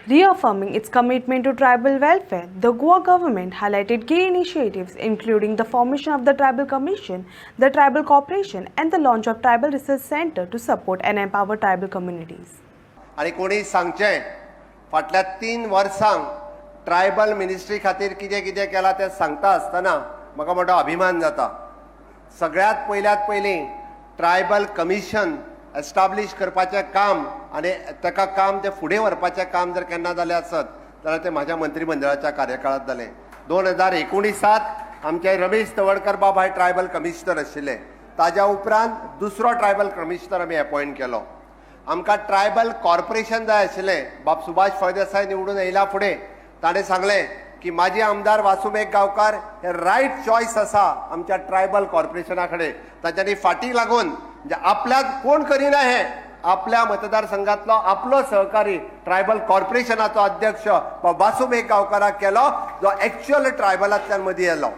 Reaffirming its commitment to tribal welfare, the Goa government highlighted key initiatives including the formation of the Tribal Commission, the Tribal Corporation, and the launch of Tribal Research Center to support and empower tribal communities. आणि कोणी सांगचें फाटल्या 3 वर्सांक tribal ministry खातीर कितें कितें केलां तें सांगता आसतना म्हाका मोठो अभिमान जाता. सगळ्यात पयलीं ट्रायबल कमिशन एस्टाब्लिश करपाचें काम आनी ताका काम तें फुडें व्हरपाचें काम जर केन्ना जालें आसत जाल्यार तें म्हाज्या मंत्रिमंडळाच्या कार्यकाळांत जालें. 2019 आमचे रमेश तवडकर बाब हे ट्रायबल कमिशनर आशिल्ले. ताज्या उपरांत दुसरो ट्रायबल कमिशनर आमी अपॉयंट केलो. आमकां ट्रायबल कॉर्पोरेशन जाय आशिल्लें. बाब सुभाष फळदेसाय निवडून येयला फुडें ताणें सांगलें की माजी आमदार वासुमेघ गांवकार हे रायट चॉयस आसा आमच्या ट्रायबल कॉर्पोरेशना कडेन. ताच्यांनी फाटीं लागून म्हणजे आपल्याक कोण करिना हे आपल्या मतदारसंघातलो आपलो सहकारी ट्रायबल कॉर्पोरेशनाचो अध्यक्ष वासुमेघ गांवकाराक केलो जो एक्चुअल ट्रायबलांतल्यान मदीं येयलो.